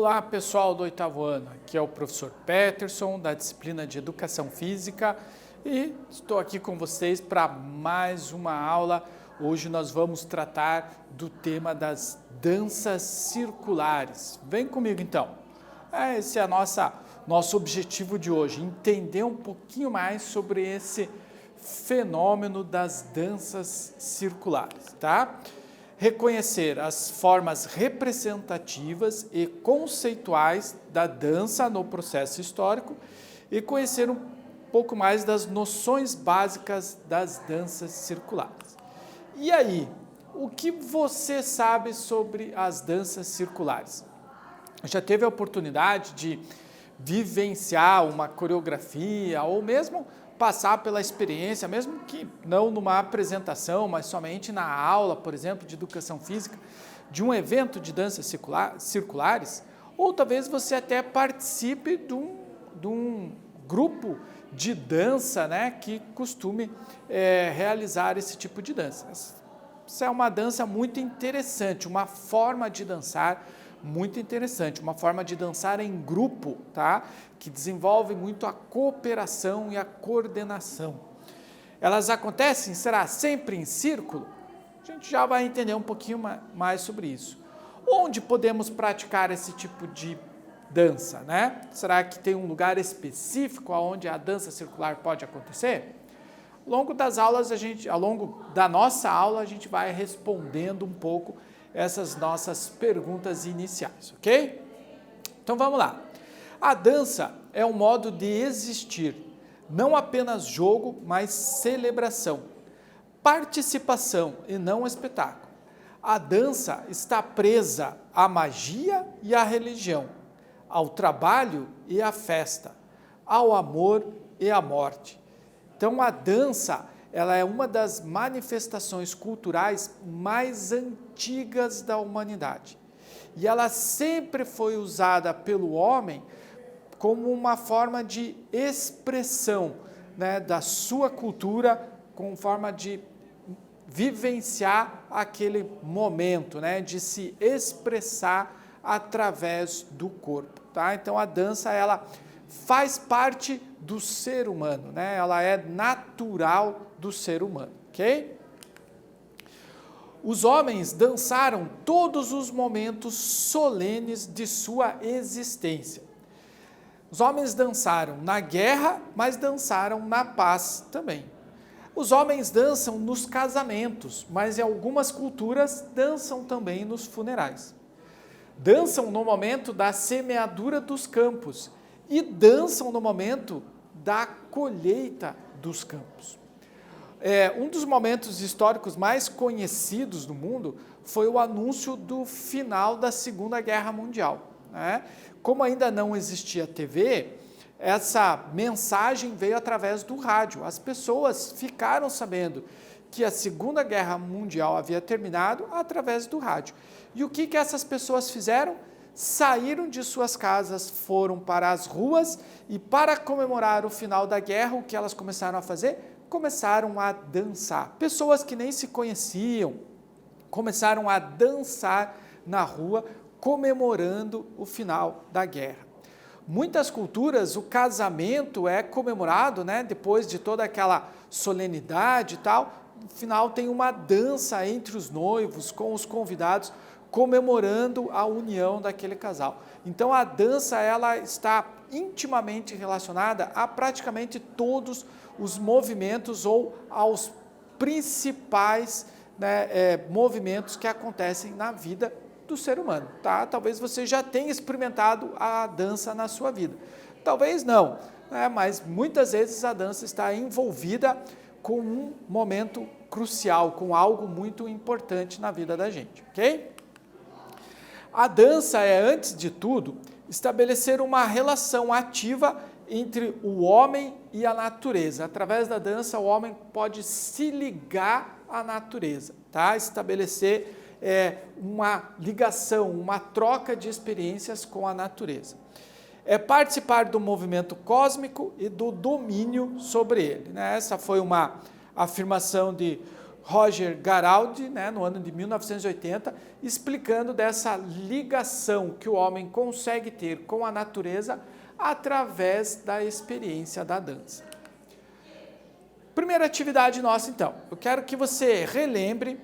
Olá, pessoal do oitavo ano. Aqui é o professor Peterson, da disciplina de Educação Física, e estou aqui com vocês para mais uma aula. Hoje nós vamos tratar do tema das danças circulares. Vem comigo então. Esse é nosso objetivo de hoje, entender um pouquinho mais sobre esse fenômeno das danças circulares, tá? Reconhecer as formas representativas e conceituais da dança no processo histórico e conhecer um pouco mais das noções básicas das danças circulares. E aí, o que você sabe sobre as danças circulares? Já teve a oportunidade de vivenciar uma coreografia ou mesmo passar pela experiência, mesmo que não numa apresentação, mas somente na aula, por exemplo, de educação física, de um evento de danças circulares, ou talvez você até participe de um grupo de dança, né, que costume realizar esse tipo de dança. Isso é uma dança muito interessante, uma forma de dançar muito interessante, uma forma de dançar em grupo, tá? Que desenvolve muito a cooperação e a coordenação. Elas acontecem, será sempre em círculo? A gente já vai entender um pouquinho mais sobre isso. Onde podemos praticar esse tipo de dança, né? Será que tem um lugar específico onde a dança circular pode acontecer? Ao longo da nossa aula, a gente vai respondendo um pouco essas nossas perguntas iniciais, ok? Então vamos lá. A dança é um modo de existir, não apenas jogo, mas celebração, participação e não espetáculo. A dança está presa à magia e à religião, ao trabalho e à festa, ao amor e à morte. Então a dança, ela é uma das manifestações culturais mais antigas da humanidade. E ela sempre foi usada pelo homem como uma forma de expressão, né, da sua cultura, como forma de vivenciar aquele momento, né, de se expressar através do corpo. Tá? Então a dança, ela faz parte do ser humano, né? Ela é natural do ser humano, ok? Os homens dançaram todos os momentos solenes de sua existência. Os homens dançaram na guerra, mas dançaram na paz também. Os homens dançam nos casamentos, mas em algumas culturas dançam também nos funerais. Dançam no momento da semeadura dos campos e dançam no momento da colheita dos campos. Um dos momentos históricos mais conhecidos do mundo foi o anúncio do final da Segunda Guerra Mundial, né? Como ainda não existia TV, essa mensagem veio através do rádio. As pessoas ficaram sabendo que a Segunda Guerra Mundial havia terminado através do rádio. E o que essas pessoas fizeram? Saíram de suas casas, foram para as ruas e, para comemorar o final da guerra, o que elas começaram a fazer? Começaram a dançar. Pessoas que nem se conheciam começaram a dançar na rua, comemorando o final da guerra. Muitas culturas, o casamento é comemorado, né, depois de toda aquela solenidade e tal, no final tem uma dança entre os noivos, com os convidados, comemorando a união daquele casal. Então a dança, ela está intimamente relacionada a praticamente todos os movimentos ou aos principais, né, movimentos que acontecem na vida do ser humano, tá? Talvez você já tenha experimentado a dança na sua vida, talvez não, né? Mas muitas vezes a dança está envolvida com um momento crucial, com algo muito importante na vida da gente, ok? A dança é, antes de tudo, estabelecer uma relação ativa entre o homem e a natureza. Através da dança, o homem pode se ligar à natureza, tá? Estabelecer uma ligação, uma troca de experiências com a natureza. É participar do movimento cósmico e do domínio sobre ele, né? Essa foi uma afirmação Roger Garaldi, né, no ano de 1980, explicando dessa ligação que o homem consegue ter com a natureza através da experiência da dança. Primeira atividade nossa, então. Eu quero que você relembre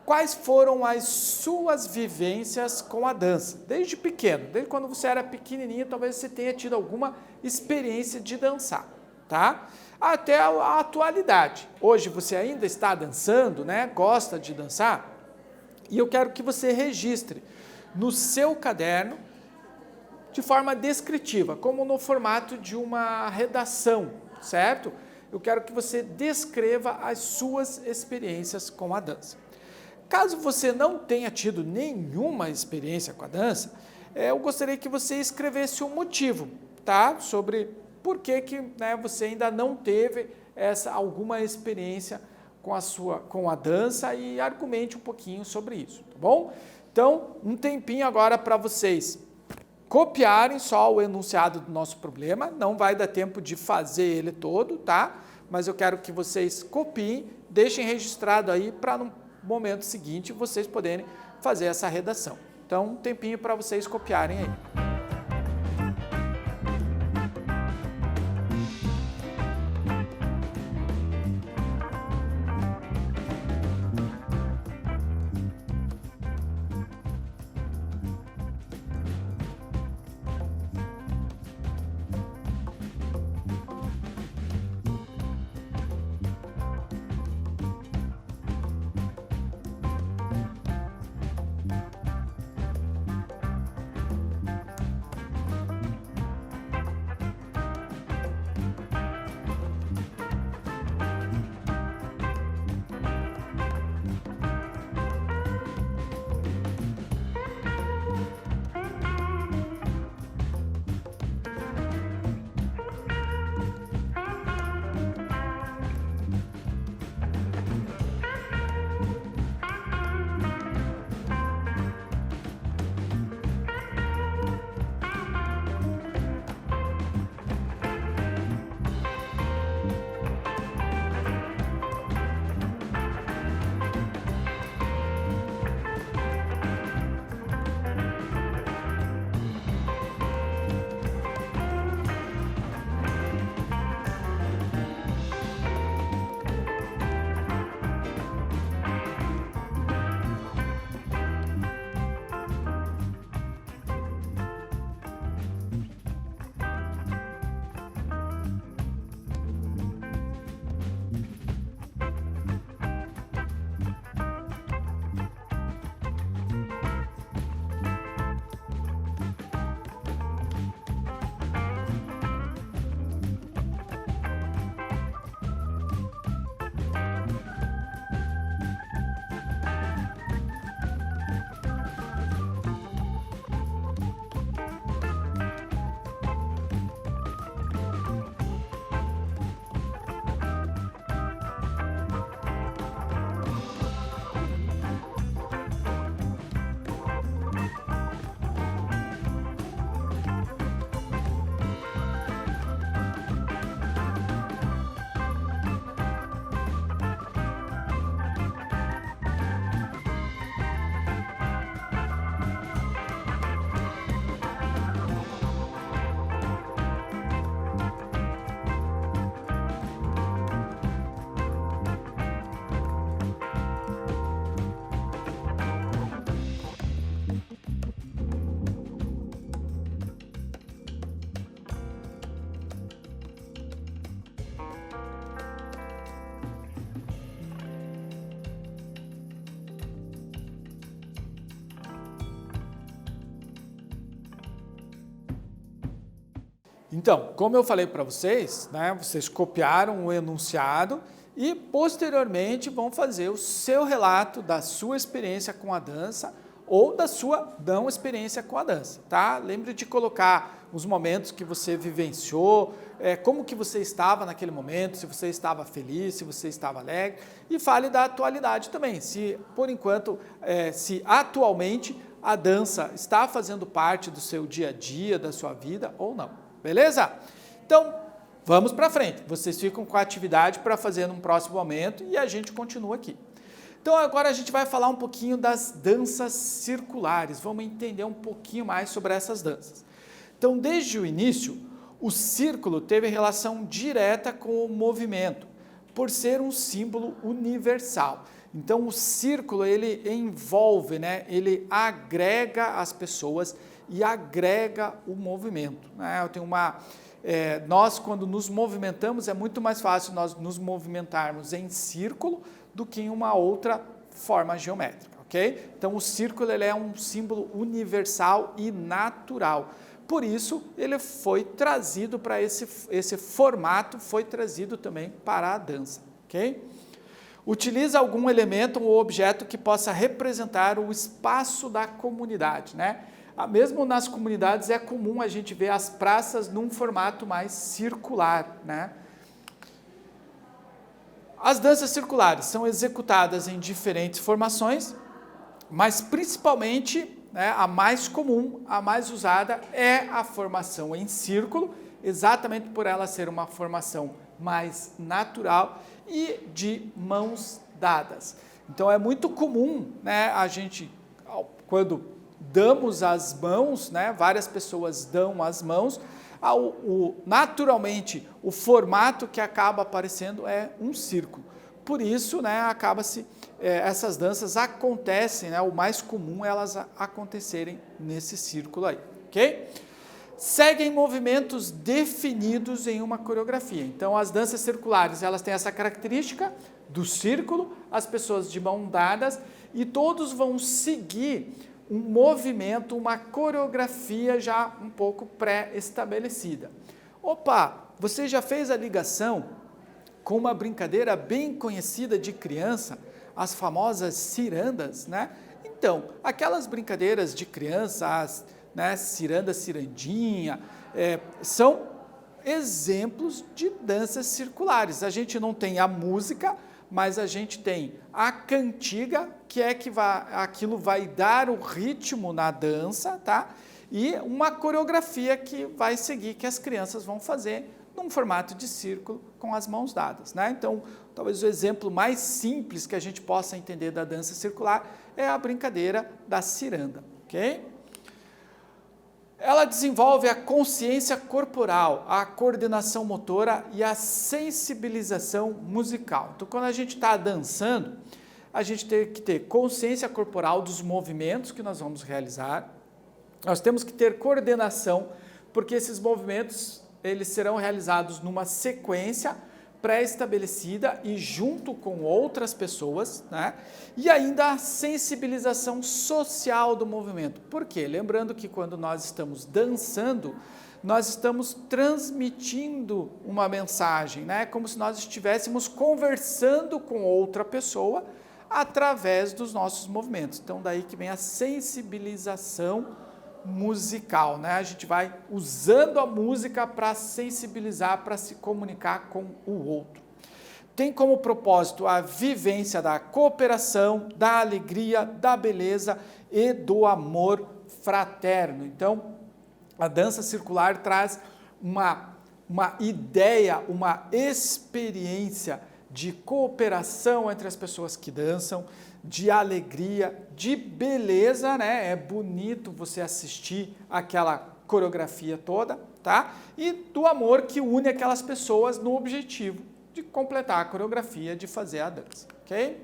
quais foram as suas vivências com a dança, desde pequeno, desde quando você era pequenininho, talvez você tenha tido alguma experiência de dançar, tá? Até a atualidade. Hoje você ainda está dançando, né? Gosta de dançar? E eu quero que você registre no seu caderno de forma descritiva, como no formato de uma redação, certo? Eu quero que você descreva as suas experiências com a dança. Caso você não tenha tido nenhuma experiência com a dança, eu gostaria que você escrevesse um motivo, tá? Sobre por que né, você ainda não teve alguma experiência com a dança e argumente um pouquinho sobre isso, tá bom? Então, um tempinho agora para vocês copiarem só o enunciado do nosso problema, não vai dar tempo de fazer ele todo, tá? Mas eu quero que vocês copiem, deixem registrado aí para no momento seguinte vocês poderem fazer essa redação. Então, um tempinho para vocês copiarem aí. Então, como eu falei para vocês, né, vocês copiaram o enunciado e posteriormente vão fazer o seu relato da sua experiência com a dança ou da sua não experiência com a dança, tá? Lembre de colocar os momentos que você vivenciou, como que você estava naquele momento, se você estava feliz, se você estava alegre, e fale da atualidade também, se por enquanto, se atualmente a dança está fazendo parte do seu dia a dia, da sua vida ou não. Beleza? Então, vamos para frente. Vocês ficam com a atividade para fazer num próximo momento e a gente continua aqui. Então agora a gente vai falar um pouquinho das danças circulares, vamos entender um pouquinho mais sobre essas danças. Então desde o início, o círculo teve relação direta com o movimento, por ser um símbolo universal. Então o círculo ele envolve, né? Ele agrega as pessoas e agrega o movimento. Né? Eu tenho nós quando nos movimentamos é muito mais fácil nós nos movimentarmos em círculo do que em uma outra forma geométrica, ok? Então o círculo ele é um símbolo universal e natural. Por isso, ele foi trazido para esse formato, foi trazido também para a dança, ok? Utiliza algum elemento ou objeto que possa representar o espaço da comunidade, né? Mesmo nas comunidades é comum a gente ver as praças num formato mais circular, né? As danças circulares são executadas em diferentes formações, mas principalmente, né, a mais comum, a mais usada é a formação em círculo, exatamente por ela ser uma formação mais natural e de mãos dadas. Então é muito comum, né, a gente, quando damos as mãos, né, várias pessoas dão as mãos, naturalmente o formato que acaba aparecendo é um círculo. Por isso, né, essas danças acontecem, né, o mais comum é elas acontecerem nesse círculo aí, ok? Seguem movimentos definidos em uma coreografia. Então, as danças circulares, elas têm essa característica do círculo, as pessoas de mão dadas, e todos vão seguir um movimento, uma coreografia já um pouco pré-estabelecida. Opa, você já fez a ligação com uma brincadeira bem conhecida de criança, as famosas cirandas, né? Então, aquelas brincadeiras de criança, né, ciranda, cirandinha, são exemplos de danças circulares. A gente não tem a música, mas a gente tem a cantiga, que é que aquilo vai dar o ritmo na dança, tá? E uma coreografia que vai seguir, que as crianças vão fazer num formato de círculo com as mãos dadas, né? Então, talvez o exemplo mais simples que a gente possa entender da dança circular é a brincadeira da ciranda, ok? Ela desenvolve a consciência corporal, a coordenação motora e a sensibilização musical. Então, quando a gente está dançando, a gente tem que ter consciência corporal dos movimentos que nós vamos realizar. Nós temos que ter coordenação, porque esses movimentos eles serão realizados numa sequência pré-estabelecida e junto com outras pessoas, né? E ainda a sensibilização social do movimento. Por quê? Lembrando que quando nós estamos dançando, nós estamos transmitindo uma mensagem, né? Como se nós estivéssemos conversando com outra pessoa através dos nossos movimentos. Então, daí que vem a sensibilização musical, né? A gente vai usando a música para sensibilizar, para se comunicar com o outro. Tem como propósito a vivência da cooperação, da alegria, da beleza e do amor fraterno. Então, a dança circular traz uma ideia, uma experiência de cooperação entre as pessoas que dançam, de alegria, de beleza, né? É bonito você assistir aquela coreografia toda, tá? E do amor que une aquelas pessoas no objetivo de completar a coreografia, de fazer a dança, ok?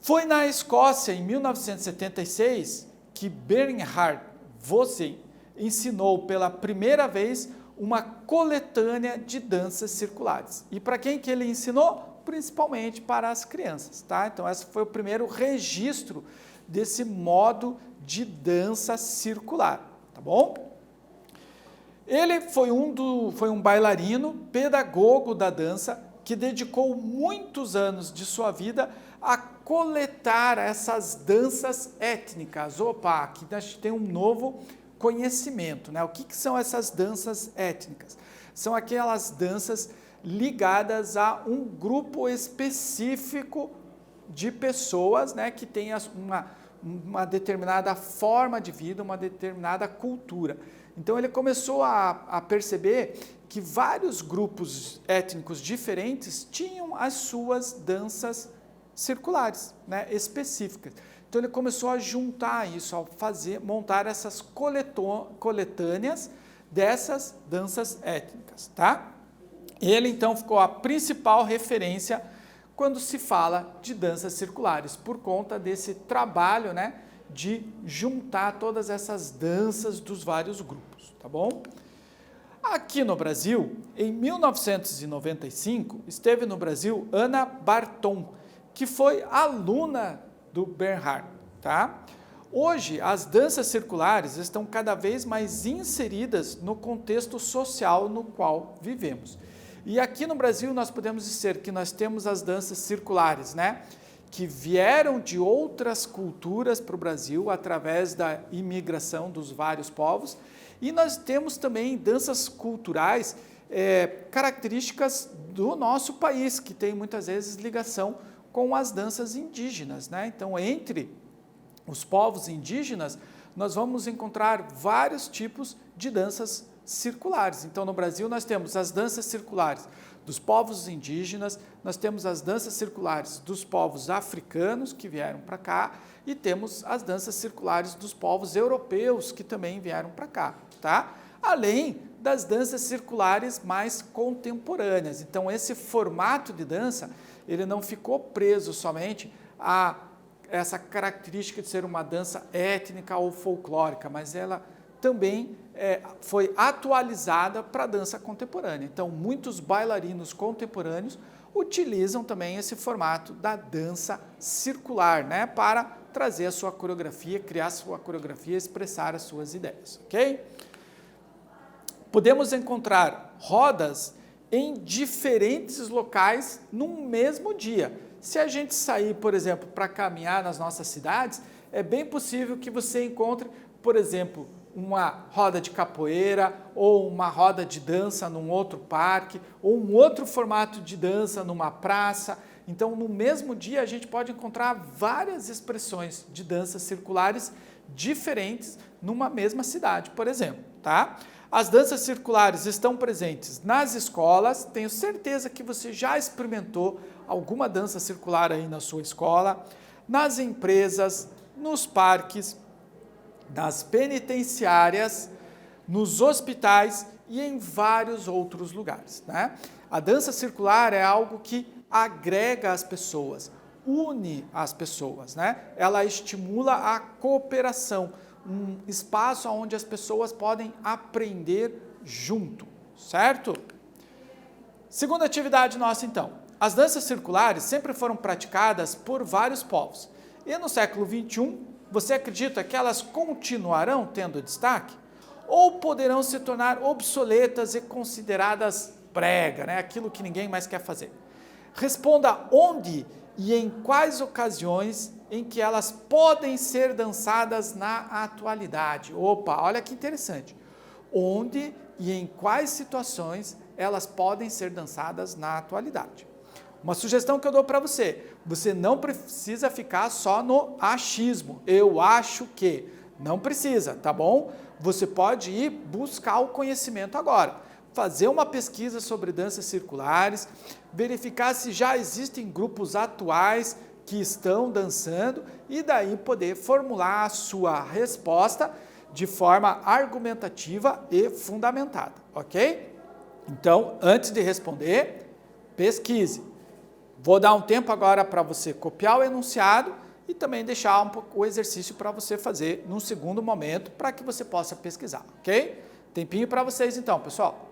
Foi na Escócia, em 1976, que Bernhard Vossen ensinou pela primeira vez uma coletânea de danças circulares. E para quem que ele ensinou? Principalmente para as crianças, tá? Então, esse foi o primeiro registro desse modo de dança circular, tá bom? Ele foi um bailarino, pedagogo da dança, que dedicou muitos anos de sua vida a coletar essas danças étnicas. Opa, aqui a gente tem um novo conhecimento, né? O que são essas danças étnicas? São aquelas danças ligadas a um grupo específico de pessoas, né, que tem uma determinada forma de vida, uma determinada cultura. Então ele começou a perceber que vários grupos étnicos diferentes tinham as suas danças circulares, né, específicas. Então ele começou a juntar isso, a montar essas coletâneas dessas danças étnicas, tá? Ele então ficou a principal referência quando se fala de danças circulares, por conta desse trabalho, né, de juntar todas essas danças dos vários grupos, tá bom? Aqui no Brasil, em 1995, esteve no Brasil Ana Barton, que foi aluna do Bernhard, tá? Hoje, as danças circulares estão cada vez mais inseridas no contexto social no qual vivemos. E aqui no Brasil nós podemos dizer que nós temos as danças circulares, né? Que vieram de outras culturas para o Brasil através da imigração dos vários povos. E nós temos também danças culturais características do nosso país, que tem muitas vezes ligação com as danças indígenas, né? Então, entre os povos indígenas, nós vamos encontrar vários tipos de danças circulares. Então, no Brasil, nós temos as danças circulares dos povos indígenas, nós temos as danças circulares dos povos africanos que vieram para cá e temos as danças circulares dos povos europeus que também vieram para cá, tá? Além das danças circulares mais contemporâneas. Então, esse formato de dança, ele não ficou preso somente a essa característica de ser uma dança étnica ou folclórica, mas ela também foi atualizada para a dança contemporânea. Então, muitos bailarinos contemporâneos utilizam também esse formato da dança circular, né, para trazer a sua coreografia, criar a sua coreografia, expressar as suas ideias, ok? Podemos encontrar rodas em diferentes locais num mesmo dia. Se a gente sair, por exemplo, para caminhar nas nossas cidades, é bem possível que você encontre, por exemplo, uma roda de capoeira ou uma roda de dança num outro parque ou um outro formato de dança numa praça. Então, no mesmo dia, a gente pode encontrar várias expressões de danças circulares diferentes numa mesma cidade, por exemplo, tá? As danças circulares estão presentes nas escolas, tenho certeza que você já experimentou alguma dança circular aí na sua escola, nas empresas, nos parques, nas penitenciárias, nos hospitais e em vários outros lugares, né? A dança circular é algo que agrega as pessoas, une as pessoas, né? Ela estimula a cooperação, um espaço onde as pessoas podem aprender junto, certo? Segunda atividade nossa, então. As danças circulares sempre foram praticadas por vários povos. E no século XXI, você acredita que elas continuarão tendo destaque? Ou poderão se tornar obsoletas e consideradas brega, né? Aquilo que ninguém mais quer fazer? Responda onde e em quais ocasiões em que elas podem ser dançadas na atualidade. Opa, olha que interessante. Onde e em quais situações elas podem ser dançadas na atualidade. Uma sugestão que eu dou para você, você não precisa ficar só no achismo, eu acho que, não precisa, tá bom? Você pode ir buscar o conhecimento agora, fazer uma pesquisa sobre danças circulares, verificar se já existem grupos atuais que estão dançando e daí poder formular a sua resposta de forma argumentativa e fundamentada, ok? Então, antes de responder, pesquise. Vou dar um tempo agora para você copiar o enunciado e também deixar um pouco o exercício para você fazer num segundo momento para que você possa pesquisar, ok? Tempinho para vocês então, pessoal.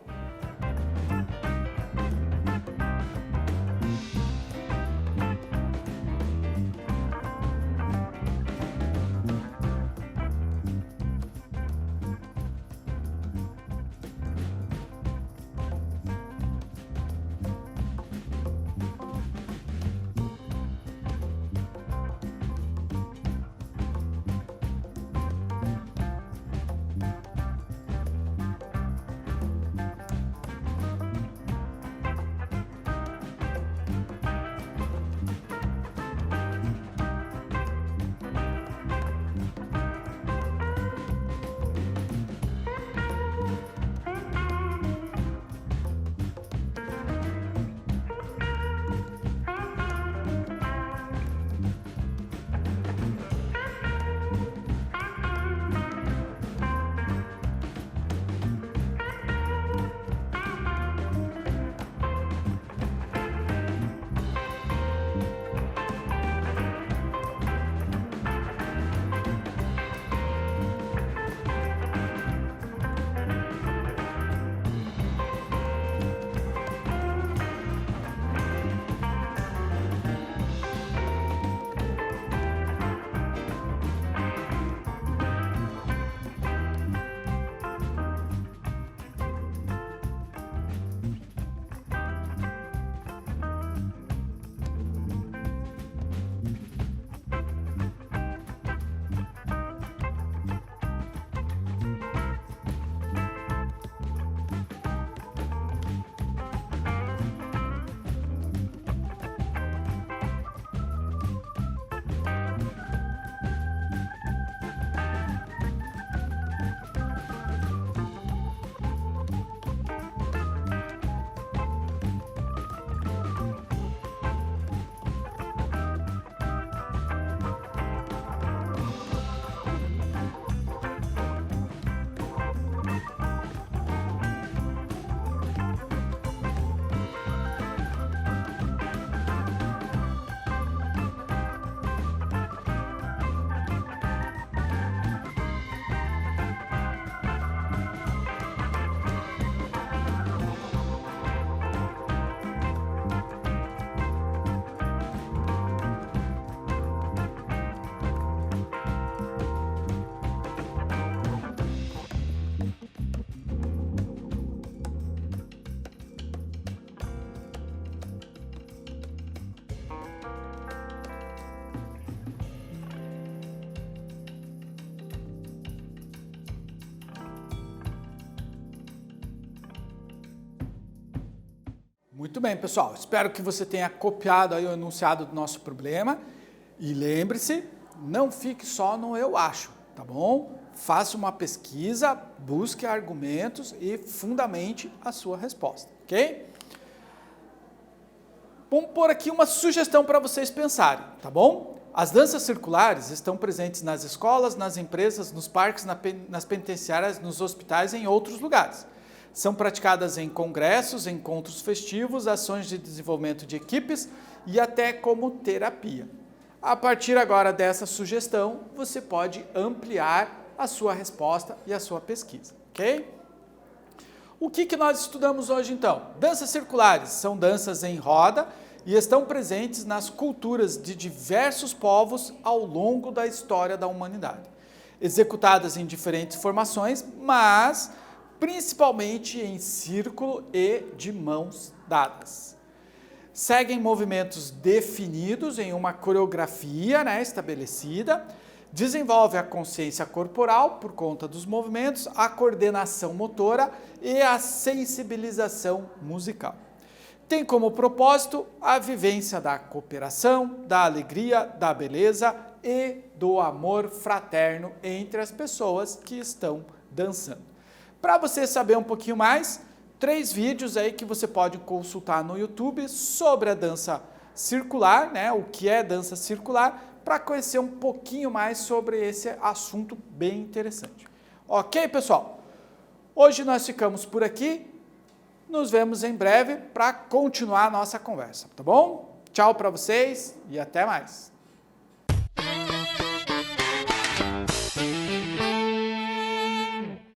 Muito bem, pessoal. Espero que você tenha copiado aí o enunciado do nosso problema. E lembre-se, não fique só no eu acho, tá bom? Faça uma pesquisa, busque argumentos e fundamente a sua resposta, ok? Vamos pôr aqui uma sugestão para vocês pensarem, tá bom? As danças circulares estão presentes nas escolas, nas empresas, nos parques, nas penitenciárias, nos hospitais e em outros lugares. São praticadas em congressos, encontros festivos, ações de desenvolvimento de equipes e até como terapia. A partir agora dessa sugestão, você pode ampliar a sua resposta e a sua pesquisa, ok? O que nós estudamos hoje então? Danças circulares são danças em roda e estão presentes nas culturas de diversos povos ao longo da história da humanidade. Executadas em diferentes formações, mas principalmente em círculo e de mãos dadas. Seguem movimentos definidos em uma coreografia estabelecida, desenvolve a consciência corporal por conta dos movimentos, a coordenação motora e a sensibilização musical. Tem como propósito a vivência da cooperação, da alegria, da beleza e do amor fraterno entre as pessoas que estão dançando. Para você saber um pouquinho mais, 3 vídeos aí que você pode consultar no YouTube sobre a dança circular, o que é dança circular, para conhecer um pouquinho mais sobre esse assunto bem interessante. Ok, pessoal? Hoje nós ficamos por aqui, nos vemos em breve para continuar a nossa conversa, tá bom? Tchau para vocês e até mais!